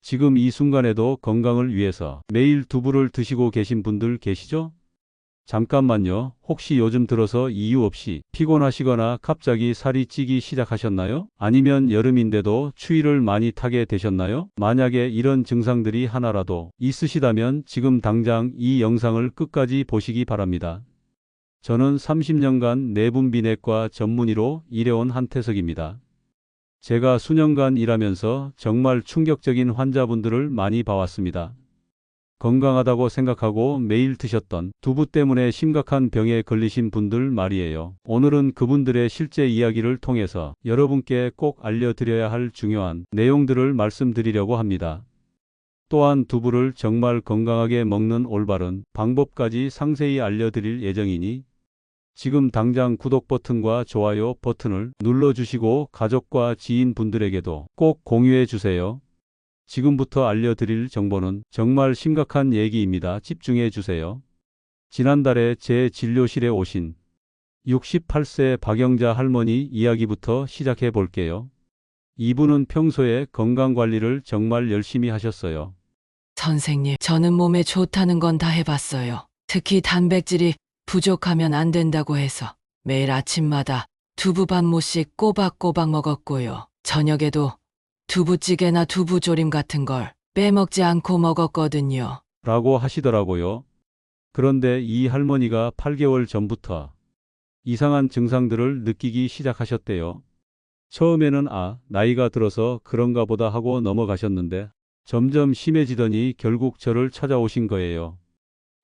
지금 이 순간에도 건강을 위해서 매일 두부를 드시고 계신 분들 계시죠? 잠깐만요. 혹시 요즘 들어서 이유 없이 피곤하시거나 갑자기 살이 찌기 시작하셨나요? 아니면 여름인데도 추위를 많이 타게 되셨나요? 만약에 이런 증상들이 하나라도 있으시다면 지금 당장 이 영상을 끝까지 보시기 바랍니다. 저는 30년간 내분비내과 전문의로 일해온 한태석입니다. 제가 수년간 일하면서 정말 충격적인 환자분들을 많이 봐왔습니다. 건강하다고 생각하고 매일 드셨던 두부 때문에 심각한 병에 걸리신 분들 말이에요. 오늘은 그분들의 실제 이야기를 통해서 여러분께 꼭 알려드려야 할 중요한 내용들을 말씀드리려고 합니다. 또한 두부를 정말 건강하게 먹는 올바른 방법까지 상세히 알려드릴 예정이니 지금 당장 구독 버튼과 좋아요 버튼을 눌러주시고 가족과 지인분들에게도 꼭 공유해 주세요. 지금부터 알려드릴 정보는 정말 심각한 얘기입니다. 집중해 주세요. 지난달에 제 진료실에 오신 68세 박영자 할머니 이야기부터 시작해 볼게요. 이분은 평소에 건강관리를 정말 열심히 하셨어요. 선생님, 저는 몸에 좋다는 건 다 해봤어요. 특히 단백질이 부족하면 안 된다고 해서 매일 아침마다 두부 반 모씩 꼬박꼬박 먹었고요. 저녁에도 두부찌개나 두부조림 같은 걸 빼먹지 않고 먹었거든요. 라고 하시더라고요. 그런데 이 할머니가 8개월 전부터 이상한 증상들을 느끼기 시작하셨대요. 처음에는 나이가 들어서 그런가 보다 하고 넘어가셨는데 점점 심해지더니 결국 저를 찾아오신 거예요.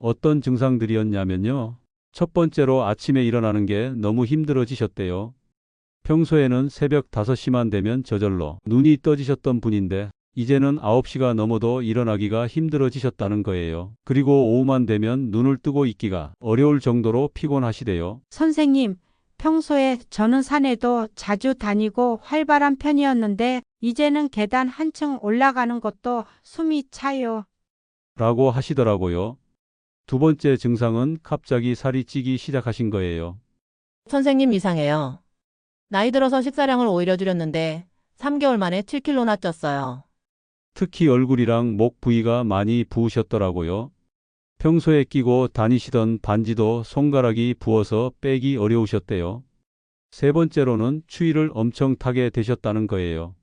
어떤 증상들이었냐면요. 첫 번째로 아침에 일어나는 게 너무 힘들어지셨대요. 평소에는 새벽 5시만 되면 저절로 눈이 떠지셨던 분인데 이제는 9시가 넘어도 일어나기가 힘들어지셨다는 거예요. 그리고 오후만 되면 눈을 뜨고 있기가 어려울 정도로 피곤하시대요. 선생님, 평소에 저는 산에도 자주 다니고 활발한 편이었는데 이제는 계단 한층 올라가는 것도 숨이 차요. 라고 하시더라고요. 두 번째 증상은 갑자기 살이 찌기 시작하신 거예요. 선생님 이상해요. 나이 들어서 식사량을 오히려 줄였는데 3개월 만에 7kg나 쪘어요. 특히 얼굴이랑 목 부위가 많이 부으셨더라고요. 평소에 끼고 다니시던 반지도 손가락이 부어서 빼기 어려우셨대요. 세 번째로는 추위를 엄청 타게 되셨다는 거예요.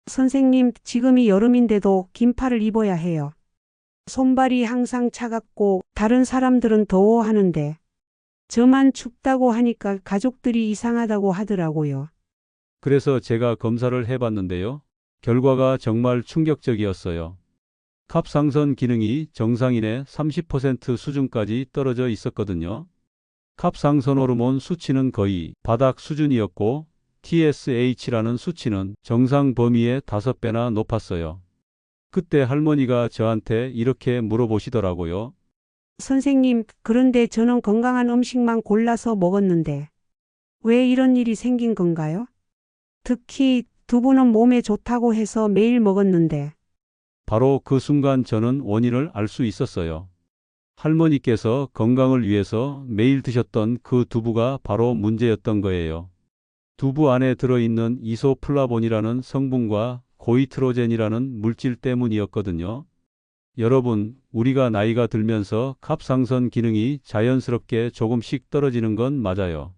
선생님, 지금이 여름인데도 긴팔을 입어야 해요. 손발이 항상 차갑고 다른 사람들은 더워하는데 저만 춥다고 하니까 가족들이 이상하다고 하더라고요. 그래서 제가 검사를 해봤는데요. 결과가 정말 충격적이었어요. 갑상선 기능이 정상인의 30% 수준까지 떨어져 있었거든요. 갑상선 호르몬 수치는 거의 바닥 수준이었고 TSH라는 수치는 정상 범위의 5배나 높았어요. 그때 할머니가 저한테 이렇게 물어보시더라고요. 선생님, 그런데 저는 건강한 음식만 골라서 먹었는데 왜 이런 일이 생긴 건가요? 특히 두부는 몸에 좋다고 해서 매일 먹었는데. 바로 그 순간 저는 원인을 알 수 있었어요. 할머니께서 건강을 위해서 매일 드셨던 그 두부가 바로 문제였던 거예요. 두부 안에 들어있는 이소플라본이라는 성분과 고이트로젠이라는 물질 때문이었거든요. 여러분, 우리가 나이가 들면서 갑상선 기능이 자연스럽게 조금씩 떨어지는 건 맞아요.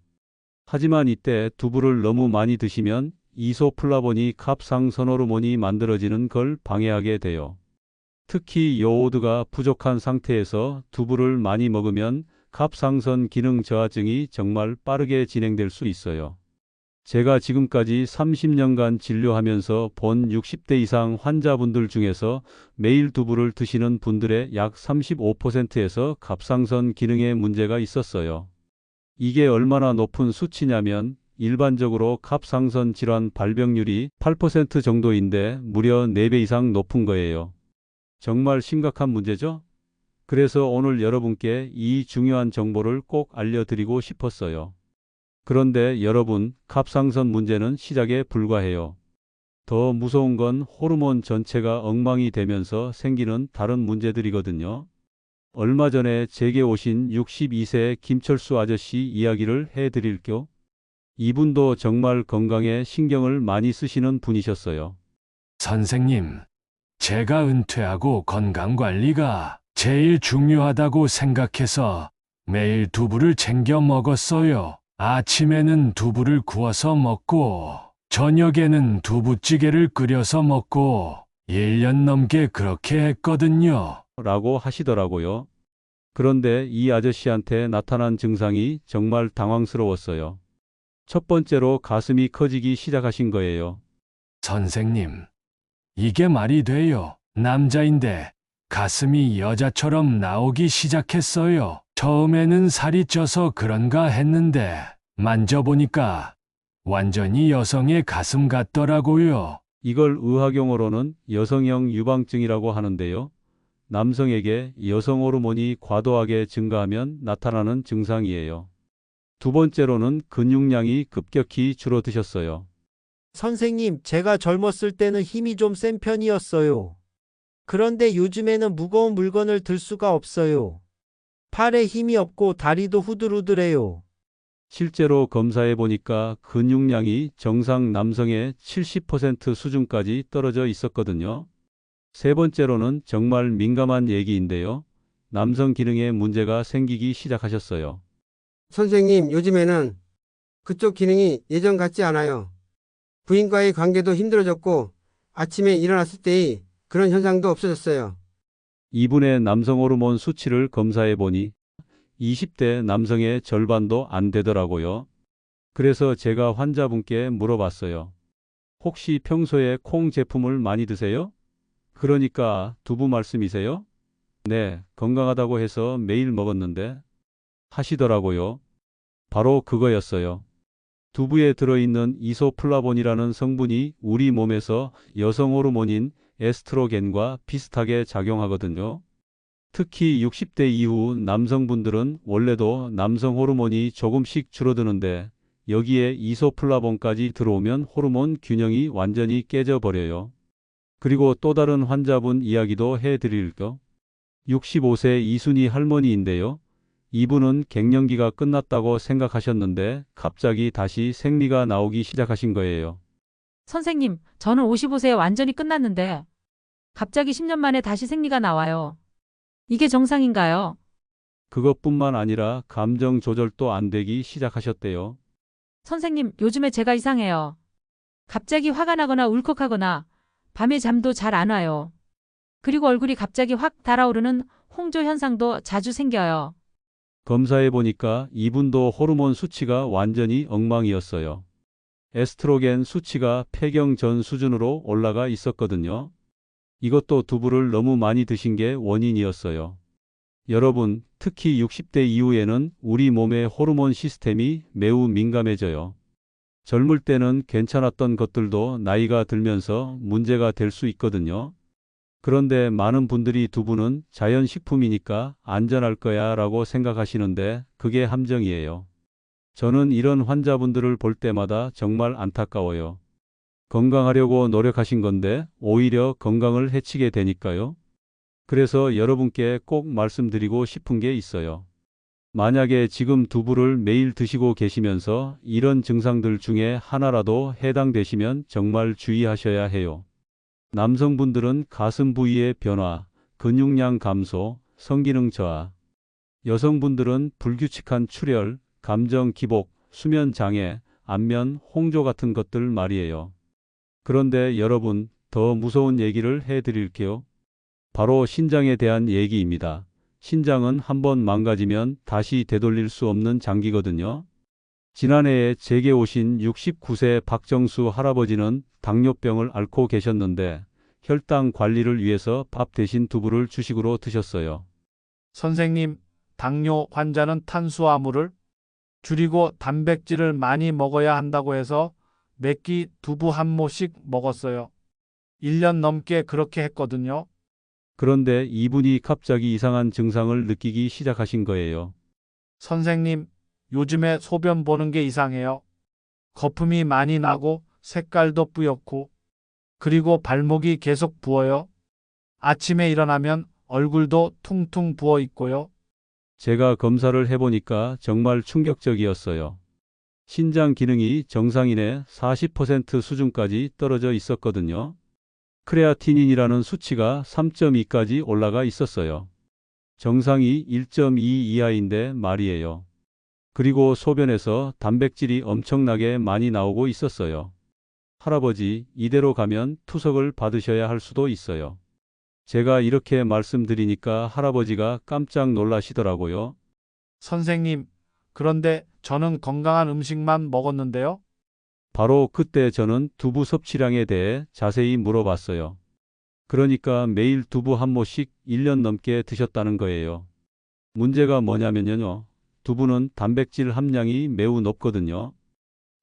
하지만 이때 두부를 너무 많이 드시면 이소플라본이 갑상선 호르몬이 만들어지는 걸 방해하게 돼요. 특히 요오드가 부족한 상태에서 두부를 많이 먹으면 갑상선 기능 저하증이 정말 빠르게 진행될 수 있어요. 제가 지금까지 30년간 진료하면서 본 60대 이상 환자분들 중에서 매일 두부를 드시는 분들의 약 35%에서 갑상선 기능에 문제가 있었어요. 이게 얼마나 높은 수치냐면 일반적으로 갑상선 질환 발병률이 8% 정도인데 무려 4배 이상 높은 거예요. 정말 심각한 문제죠? 그래서 오늘 여러분께 이 중요한 정보를 꼭 알려드리고 싶었어요. 그런데 여러분, 갑상선 문제는 시작에 불과해요. 더 무서운 건 호르몬 전체가 엉망이 되면서 생기는 다른 문제들이거든요. 얼마 전에 제게 오신 62세 김철수 아저씨 이야기를 해드릴게요. 이분도 정말 건강에 신경을 많이 쓰시는 분이셨어요. 선생님, 제가 은퇴하고 건강관리가 제일 중요하다고 생각해서 매일 두부를 챙겨 먹었어요. 아침에는 두부를 구워서 먹고, 저녁에는 두부찌개를 끓여서 먹고, 1년 넘게 그렇게 했거든요. 라고 하시더라고요. 그런데 이 아저씨한테 나타난 증상이 정말 당황스러웠어요. 첫 번째로 가슴이 커지기 시작하신 거예요. 선생님, 이게 말이 돼요? 남자인데 가슴이 여자처럼 나오기 시작했어요. 처음에는 살이 쪄서 그런가 했는데 만져보니까 완전히 여성의 가슴 같더라고요. 이걸 의학용어로는 여성형 유방증이라고 하는데요. 남성에게 여성 호르몬이 과도하게 증가하면 나타나는 증상이에요. 두 번째로는 근육량이 급격히 줄어드셨어요. 선생님, 제가 젊었을 때는 힘이 좀 센 편이었어요. 그런데 요즘에는 무거운 물건을 들 수가 없어요. 팔에 힘이 없고 다리도 후들후들해요. 실제로 검사해 보니까 근육량이 정상 남성의 70% 수준까지 떨어져 있었거든요. 세 번째로는 정말 민감한 얘기인데요. 남성 기능에 문제가 생기기 시작하셨어요. 선생님, 요즘에는 그쪽 기능이 예전 같지 않아요. 부인과의 관계도 힘들어졌고 아침에 일어났을 때의 그런 현상도 없어졌어요. 이분의 남성 호르몬 수치를 검사해 보니 20대 남성의 절반도 안 되더라고요. 그래서 제가 환자분께 물어봤어요. 혹시 평소에 콩 제품을 많이 드세요? 그러니까 두부 말씀이세요? 네, 건강하다고 해서 매일 먹었는데 하시더라고요. 바로 그거였어요. 두부에 들어있는 이소플라본이라는 성분이 우리 몸에서 여성 호르몬인 에스트로겐과 비슷하게 작용하거든요. 특히 60대 이후 남성분들은 원래도 남성 호르몬이 조금씩 줄어드는데 여기에 이소플라본까지 들어오면 호르몬 균형이 완전히 깨져버려요. 그리고 또 다른 환자분 이야기도 해드릴게요. 65세 이순희 할머니인데요. 이분은 갱년기가 끝났다고 생각하셨는데 갑자기 다시 생리가 나오기 시작하신 거예요. 선생님, 저는 55세에 완전히 끝났는데 갑자기 10년 만에 다시 생리가 나와요. 이게 정상인가요? 그것뿐만 아니라 감정 조절도 안 되기 시작하셨대요. 선생님, 요즘에 제가 이상해요. 갑자기 화가 나거나 울컥하거나 밤에 잠도 잘 안 와요. 그리고 얼굴이 갑자기 확 달아오르는 홍조 현상도 자주 생겨요. 검사해 보니까 이분도 호르몬 수치가 완전히 엉망이었어요. 에스트로겐 수치가 폐경 전 수준으로 올라가 있었거든요. 이것도 두부를 너무 많이 드신 게 원인이었어요. 여러분, 특히 60대 이후에는 우리 몸의 호르몬 시스템이 매우 민감해져요. 젊을 때는 괜찮았던 것들도 나이가 들면서 문제가 될 수 있거든요. 그런데 많은 분들이 두부는 자연식품이니까 안전할 거야 라고 생각하시는데 그게 함정이에요. 저는 이런 환자분들을 볼 때마다 정말 안타까워요. 건강하려고 노력하신 건데 오히려 건강을 해치게 되니까요. 그래서 여러분께 꼭 말씀드리고 싶은 게 있어요. 만약에 지금 두부를 매일 드시고 계시면서 이런 증상들 중에 하나라도 해당되시면 정말 주의하셔야 해요. 남성분들은 가슴 부위의 변화, 근육량 감소, 성기능 저하. 여성분들은 불규칙한 출혈, 감정 기복, 수면 장애, 안면, 홍조 같은 것들 말이에요. 그런데 여러분, 더 무서운 얘기를 해드릴게요. 바로 신장에 대한 얘기입니다. 신장은 한번 망가지면 다시 되돌릴 수 없는 장기거든요. 지난해에 제게 오신 69세 박정수 할아버지는 당뇨병을 앓고 계셨는데 혈당 관리를 위해서 밥 대신 두부를 주식으로 드셨어요. 선생님, 당뇨 환자는 탄수화물을 줄이고 단백질을 많이 먹어야 한다고 해서 매끼 두부 한 모씩 먹었어요. 1년 넘게 그렇게 했거든요. 그런데 이분이 갑자기 이상한 증상을 느끼기 시작하신 거예요. 선생님, 요즘에 소변 보는 게 이상해요. 거품이 많이 나고 색깔도 뿌옇고 그리고 발목이 계속 부어요. 아침에 일어나면 얼굴도 퉁퉁 부어 있고요. 제가 검사를 해보니까 정말 충격적이었어요. 신장 기능이 정상인의 40% 수준까지 떨어져 있었거든요. 크레아티닌이라는 수치가 3.2까지 올라가 있었어요. 정상이 1.2 이하인데 말이에요. 그리고 소변에서 단백질이 엄청나게 많이 나오고 있었어요. 할아버지, 이대로 가면 투석을 받으셔야 할 수도 있어요. 제가 이렇게 말씀드리니까 할아버지가 깜짝 놀라시더라고요. 선생님, 그런데 저는 건강한 음식만 먹었는데요. 바로 그때 저는 두부 섭취량에 대해 자세히 물어봤어요. 그러니까 매일 두부 한 모씩 1년 넘게 드셨다는 거예요. 문제가 뭐냐면요. 두부는 단백질 함량이 매우 높거든요.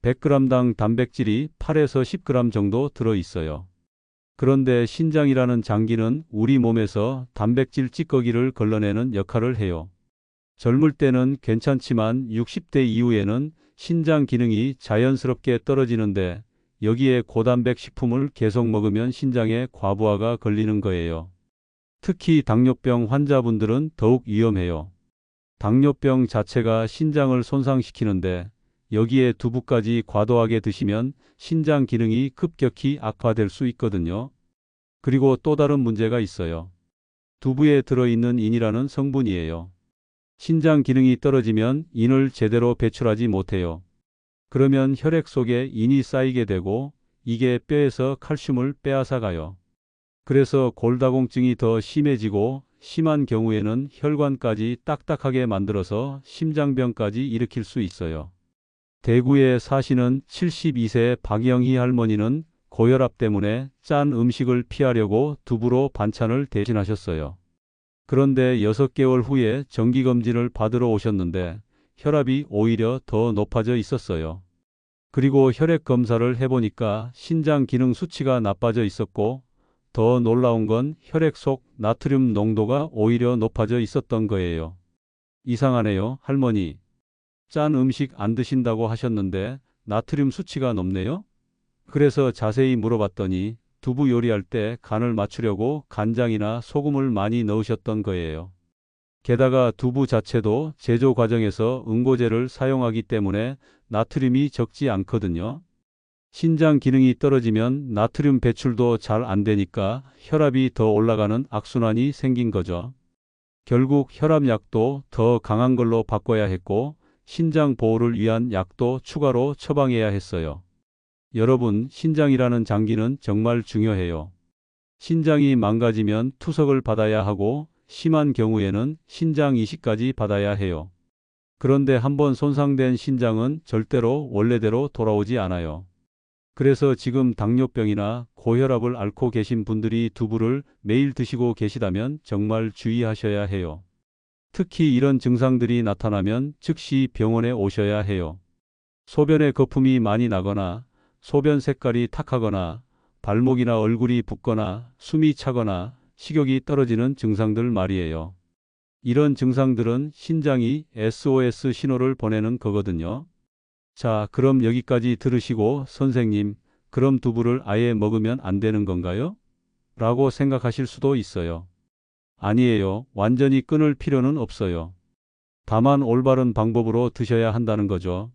100g당 단백질이 8에서 10g 정도 들어 있어요. 그런데 신장이라는 장기는 우리 몸에서 단백질 찌꺼기를 걸러내는 역할을 해요. 젊을 때는 괜찮지만 60대 이후에는 신장 기능이 자연스럽게 떨어지는데 여기에 고단백 식품을 계속 먹으면 신장에 과부하가 걸리는 거예요. 특히 당뇨병 환자분들은 더욱 위험해요. 당뇨병 자체가 신장을 손상시키는데 여기에 두부까지 과도하게 드시면 신장 기능이 급격히 악화될 수 있거든요. 그리고 또 다른 문제가 있어요. 두부에 들어있는 인이라는 성분이에요. 신장 기능이 떨어지면 인을 제대로 배출하지 못해요. 그러면 혈액 속에 인이 쌓이게 되고 이게 뼈에서 칼슘을 빼앗아가요. 그래서 골다공증이 더 심해지고 심한 경우에는 혈관까지 딱딱하게 만들어서 심장병까지 일으킬 수 있어요. 대구에 사시는 72세 박영희 할머니는 고혈압 때문에 짠 음식을 피하려고 두부로 반찬을 대신하셨어요. 그런데 6개월 후에 정기검진을 받으러 오셨는데 혈압이 오히려 더 높아져 있었어요. 그리고 혈액 검사를 해보니까 신장 기능 수치가 나빠져 있었고 더 놀라운 건 혈액 속 나트륨 농도가 오히려 높아져 있었던 거예요. 이상하네요, 할머니. 짠 음식 안 드신다고 하셨는데 나트륨 수치가 높네요? 그래서 자세히 물어봤더니 두부 요리할 때 간을 맞추려고 간장이나 소금을 많이 넣으셨던 거예요. 게다가 두부 자체도 제조 과정에서 응고제를 사용하기 때문에 나트륨이 적지 않거든요. 신장 기능이 떨어지면 나트륨 배출도 잘 안 되니까 혈압이 더 올라가는 악순환이 생긴 거죠. 결국 혈압약도 더 강한 걸로 바꿔야 했고 신장 보호를 위한 약도 추가로 처방해야 했어요. 여러분, 신장이라는 장기는 정말 중요해요. 신장이 망가지면 투석을 받아야 하고 심한 경우에는 신장 이식까지 받아야 해요. 그런데 한번 손상된 신장은 절대로 원래대로 돌아오지 않아요. 그래서 지금 당뇨병이나 고혈압을 앓고 계신 분들이 두부를 매일 드시고 계시다면 정말 주의하셔야 해요. 특히 이런 증상들이 나타나면 즉시 병원에 오셔야 해요. 소변에 거품이 많이 나거나 소변 색깔이 탁하거나 발목이나 얼굴이 붓거나 숨이 차거나 식욕이 떨어지는 증상들 말이에요. 이런 증상들은 신장이 SOS 신호를 보내는 거거든요. 자, 그럼 여기까지 들으시고 선생님, 그럼 두부를 아예 먹으면 안 되는 건가요? 라고 생각하실 수도 있어요. 아니에요. 완전히 끊을 필요는 없어요. 다만 올바른 방법으로 드셔야 한다는 거죠.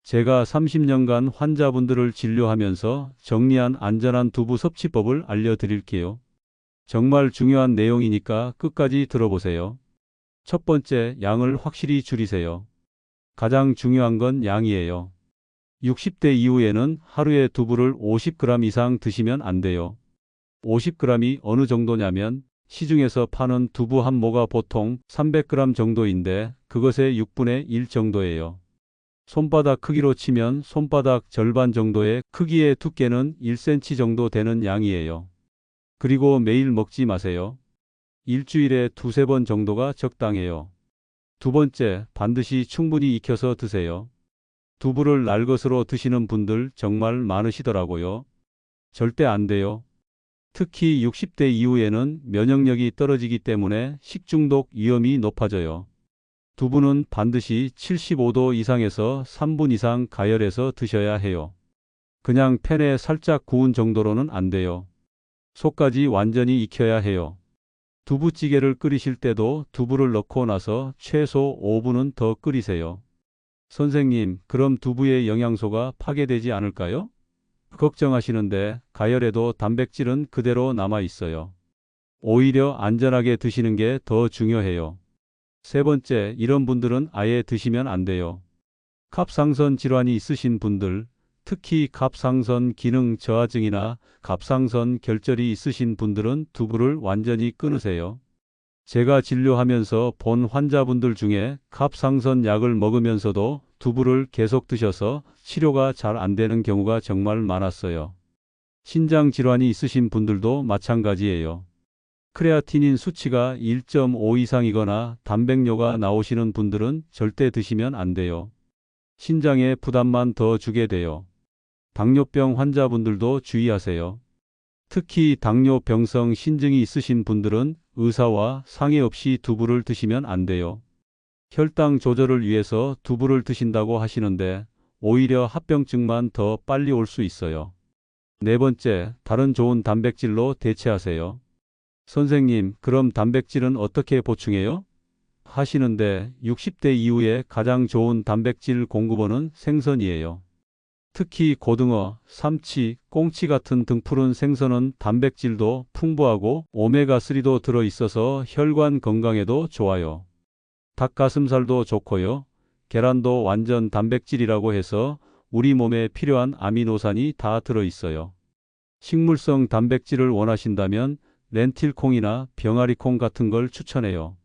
제가 30년간 환자분들을 진료하면서 정리한 안전한 두부 섭취법을 알려드릴게요. 정말 중요한 내용이니까 끝까지 들어보세요. 첫 번째, 양을 확실히 줄이세요. 가장 중요한 건 양이에요. 60대 이후에는 하루에 두부를 50g 이상 드시면 안 돼요. 50g이 어느 정도냐면 시중에서 파는 두부 한 모가 보통 300g 정도인데 그것의 6분의 1 정도예요. 손바닥 크기로 치면 손바닥 절반 정도의 크기의 두께는 1cm 정도 되는 양이에요. 그리고 매일 먹지 마세요. 일주일에 2~3번 정도가 적당해요. 두 번째, 반드시 충분히 익혀서 드세요. 두부를 날것으로 드시는 분들 정말 많으시더라고요. 절대 안 돼요. 특히 60대 이후에는 면역력이 떨어지기 때문에 식중독 위험이 높아져요. 두부는 반드시 75도 이상에서 3분 이상 가열해서 드셔야 해요. 그냥 팬에 살짝 구운 정도로는 안 돼요. 속까지 완전히 익혀야 해요. 두부찌개를 끓이실 때도 두부를 넣고 나서 최소 5분은 더 끓이세요. 선생님, 그럼 두부의 영양소가 파괴되지 않을까요? 걱정하시는데 가열해도 단백질은 그대로 남아 있어요. 오히려 안전하게 드시는 게 더 중요해요. 세 번째, 이런 분들은 아예 드시면 안 돼요. 갑상선 질환이 있으신 분들, 특히 갑상선 기능 저하증이나 갑상선 결절이 있으신 분들은 두부를 완전히 끊으세요. 제가 진료하면서 본 환자분들 중에 갑상선 약을 먹으면서도 두부를 계속 드셔서 치료가 잘 안 되는 경우가 정말 많았어요. 신장 질환이 있으신 분들도 마찬가지예요. 크레아티닌 수치가 1.5 이상이거나 단백뇨가 나오시는 분들은 절대 드시면 안 돼요. 신장에 부담만 더 주게 돼요. 당뇨병 환자분들도 주의하세요. 특히 당뇨병성 신증이 있으신 분들은 의사와 상의 없이 두부를 드시면 안 돼요. 혈당 조절을 위해서 두부를 드신다고 하시는데 오히려 합병증만 더 빨리 올 수 있어요. 네 번째, 다른 좋은 단백질로 대체하세요. 선생님, 그럼 단백질은 어떻게 보충해요? 하시는데 60대 이후에 가장 좋은 단백질 공급원은 생선이에요. 특히 고등어, 삼치, 꽁치 같은 등푸른 생선은 단백질도 풍부하고 오메가3도 들어있어서 혈관 건강에도 좋아요. 닭가슴살도 좋고요. 계란도 완전 단백질이라고 해서 우리 몸에 필요한 아미노산이 다 들어있어요. 식물성 단백질을 원하신다면 렌틸콩이나 병아리콩 같은 걸 추천해요.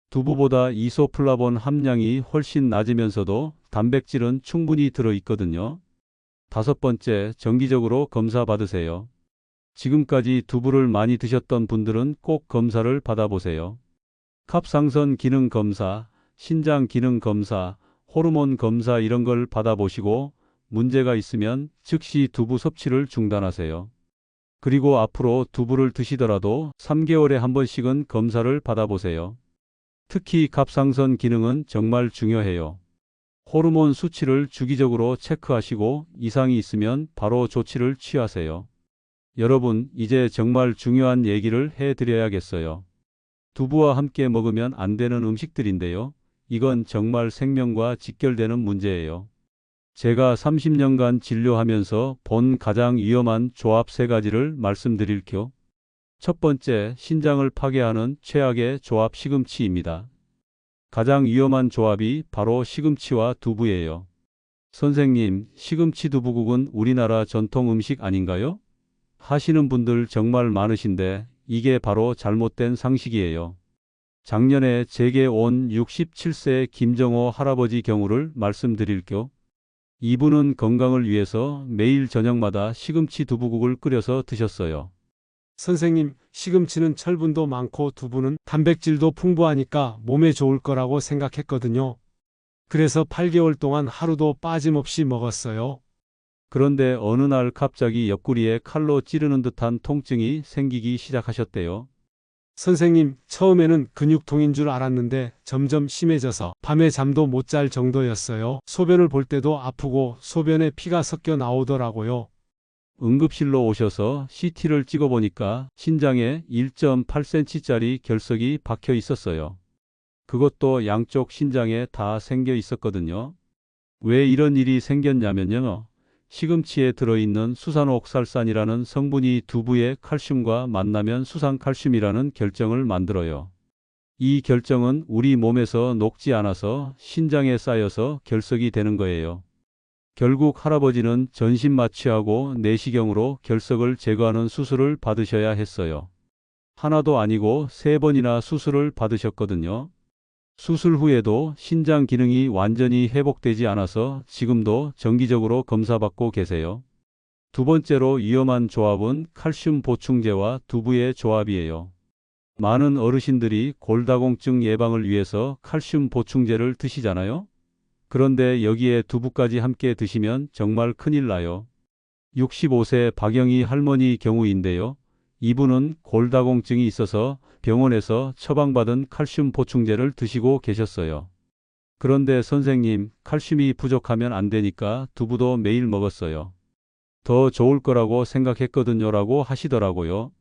두부보다 이소플라본 함량이 훨씬 낮으면서도 단백질은 충분히 들어있거든요. 다섯 번째, 정기적으로 검사 받으세요. 지금까지 두부를 많이 드셨던 분들은 꼭 검사를 받아보세요. 갑상선 기능 검사, 신장 기능 검사, 호르몬 검사 이런 걸 받아보시고 문제가 있으면 즉시 두부 섭취를 중단하세요. 그리고 앞으로 두부를 드시더라도 3개월에 한 번씩은 검사를 받아보세요. 특히 갑상선 기능은 정말 중요해요. 호르몬 수치를 주기적으로 체크하시고 이상이 있으면 바로 조치를 취하세요. 여러분, 이제 정말 중요한 얘기를 해드려야겠어요. 두부와 함께 먹으면 안 되는 음식들인데요. 이건 정말 생명과 직결되는 문제예요. 제가 30년간 진료하면서 본 가장 위험한 조합 3가지를 말씀드릴게요. 첫 번째, 신장을 파괴하는 최악의 조합 시금치입니다. 가장 위험한 조합이 바로 시금치와 두부예요. 선생님, 시금치 두부국은 우리나라 전통 음식 아닌가요? 하시는 분들 정말 많으신데 이게 바로 잘못된 상식이에요. 작년에 제게 온 67세 김정호 할아버지 경우를 말씀드릴게요. 이분은 건강을 위해서 매일 저녁마다 시금치 두부국을 끓여서 드셨어요. 선생님, 시금치는 철분도 많고 두부는 단백질도 풍부하니까 몸에 좋을 거라고 생각했거든요. 그래서 8개월 동안 하루도 빠짐없이 먹었어요. 그런데 어느 날 갑자기 옆구리에 칼로 찌르는 듯한 통증이 생기기 시작하셨대요. 선생님, 처음에는 근육통인 줄 알았는데 점점 심해져서 밤에 잠도 못 잘 정도였어요. 소변을 볼 때도 아프고 소변에 피가 섞여 나오더라고요. 응급실로 오셔서 CT를 찍어보니까 신장에 1.8cm짜리 결석이 박혀 있었어요. 그것도 양쪽 신장에 다 생겨 있었거든요. 왜 이런 일이 생겼냐면요. 시금치에 들어있는 수산옥살산이라는 성분이 두부의 칼슘과 만나면 수산칼슘이라는 결정을 만들어요. 이 결정은 우리 몸에서 녹지 않아서 신장에 쌓여서 결석이 되는 거예요. 결국 할아버지는 전신 마취하고 내시경으로 결석을 제거하는 수술을 받으셔야 했어요. 하나도 아니고 3번이나 수술을 받으셨거든요. 수술 후에도 신장 기능이 완전히 회복되지 않아서 지금도 정기적으로 검사받고 계세요. 두 번째로 위험한 조합은 칼슘 보충제와 두부의 조합이에요. 많은 어르신들이 골다공증 예방을 위해서 칼슘 보충제를 드시잖아요. 그런데 여기에 두부까지 함께 드시면 정말 큰일 나요. 65세 박영희 할머니 경우인데요. 이분은 골다공증이 있어서 병원에서 처방받은 칼슘 보충제를 드시고 계셨어요. 그런데 선생님, 칼슘이 부족하면 안 되니까 두부도 매일 먹었어요. 더 좋을 거라고 생각했거든요 라고 하시더라고요.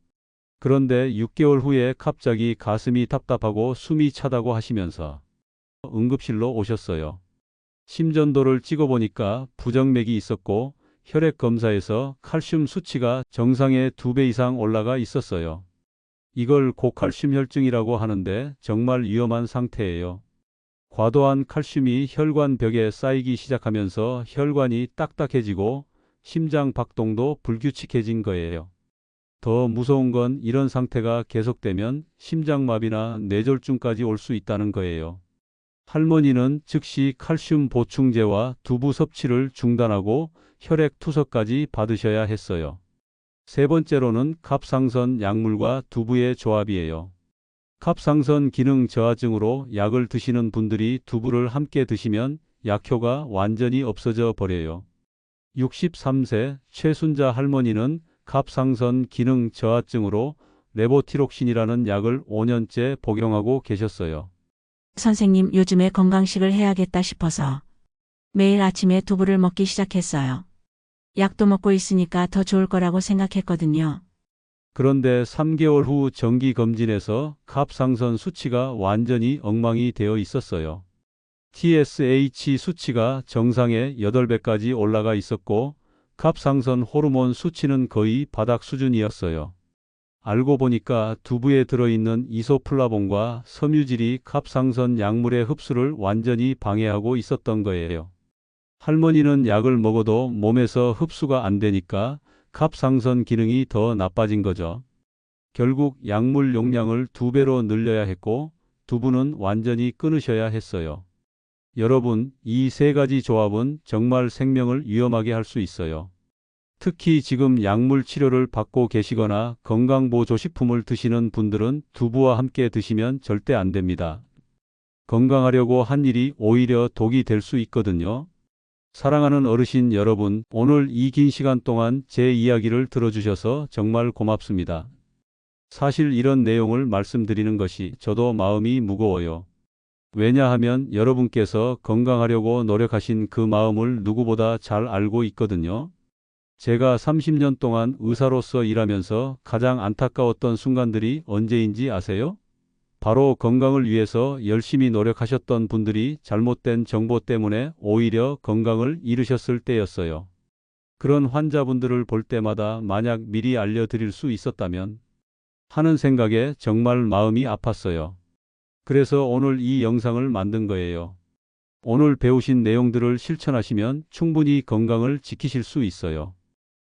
그런데 6개월 후에 갑자기 가슴이 답답하고 숨이 차다고 하시면서 응급실로 오셨어요. 심전도를 찍어보니까 부정맥이 있었고 혈액 검사에서 칼슘 수치가 정상의 2배 이상 올라가 있었어요. 이걸 고칼슘 혈증이라고 하는데 정말 위험한 상태예요. 과도한 칼슘이 혈관벽에 쌓이기 시작하면서 혈관이 딱딱해지고 심장 박동도 불규칙해진 거예요. 더 무서운 건 이런 상태가 계속되면 심장마비나 뇌졸중까지 올 수 있다는 거예요. 할머니는 즉시 칼슘 보충제와 두부 섭취를 중단하고 혈액 투석까지 받으셔야 했어요. 세 번째로는 갑상선 약물과 두부의 조합이에요. 갑상선 기능 저하증으로 약을 드시는 분들이 두부를 함께 드시면 약효가 완전히 없어져 버려요. 63세 최순자 할머니는 갑상선 기능 저하증으로 레보티록신이라는 약을 5년째 복용하고 계셨어요. 선생님, 요즘에 건강식을 해야겠다 싶어서 매일 아침에 두부를 먹기 시작했어요. 약도 먹고 있으니까 더 좋을 거라고 생각했거든요. 그런데 3개월 후 정기검진에서 갑상선 수치가 완전히 엉망이 되어 있었어요. TSH 수치가 정상의 8배까지 올라가 있었고 갑상선 호르몬 수치는 거의 바닥 수준이었어요. 알고 보니까 두부에 들어있는 이소플라본과 섬유질이 갑상선 약물의 흡수를 완전히 방해하고 있었던 거예요. 할머니는 약을 먹어도 몸에서 흡수가 안 되니까 갑상선 기능이 더 나빠진 거죠. 결국 약물 용량을 2배로 늘려야 했고 두부는 완전히 끊으셔야 했어요. 여러분, 이 세 가지 조합은 정말 생명을 위험하게 할 수 있어요. 특히 지금 약물 치료를 받고 계시거나 건강보조식품을 드시는 분들은 두부와 함께 드시면 절대 안 됩니다. 건강하려고 한 일이 오히려 독이 될 수 있거든요. 사랑하는 어르신 여러분, 오늘 이 긴 시간 동안 제 이야기를 들어주셔서 정말 고맙습니다. 사실 이런 내용을 말씀드리는 것이 저도 마음이 무거워요. 왜냐하면 여러분께서 건강하려고 노력하신 그 마음을 누구보다 잘 알고 있거든요. 제가 30년 동안 의사로서 일하면서 가장 안타까웠던 순간들이 언제인지 아세요? 바로 건강을 위해서 열심히 노력하셨던 분들이 잘못된 정보 때문에 오히려 건강을 잃으셨을 때였어요. 그런 환자분들을 볼 때마다 만약 미리 알려드릴 수 있었다면 하는 생각에 정말 마음이 아팠어요. 그래서 오늘 이 영상을 만든 거예요. 오늘 배우신 내용들을 실천하시면 충분히 건강을 지키실 수 있어요.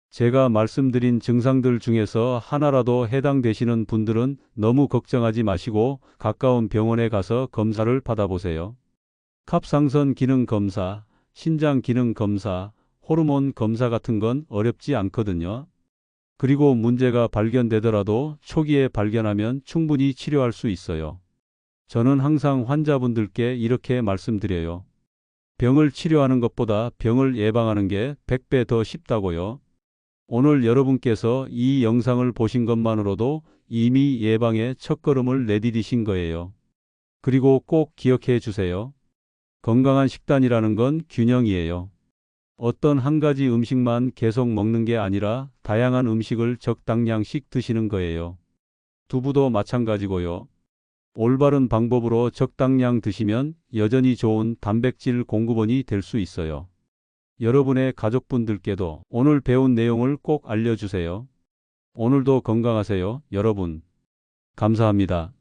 제가 말씀드린 증상들 중에서 하나라도 해당되시는 분들은 너무 걱정하지 마시고 가까운 병원에 가서 검사를 받아보세요. 갑상선 기능 검사, 신장 기능 검사, 호르몬 검사 같은 건 어렵지 않거든요. 그리고 문제가 발견되더라도 초기에 발견하면 충분히 치료할 수 있어요. 저는 항상 환자분들께 이렇게 말씀드려요. 병을 치료하는 것보다 병을 예방하는 게 100배 더 쉽다고요. 오늘 여러분께서 이 영상을 보신 것만으로도 이미 예방의 첫걸음을 내디디신 거예요. 그리고 꼭 기억해 주세요. 건강한 식단이라는 건 균형이에요. 어떤 한 가지 음식만 계속 먹는 게 아니라 다양한 음식을 적당량씩 드시는 거예요. 두부도 마찬가지고요. 올바른 방법으로 적당량 드시면 여전히 좋은 단백질 공급원이 될 수 있어요. 여러분의 가족분들께도 오늘 배운 내용을 꼭 알려주세요. 오늘도 건강하세요, 여러분. 감사합니다.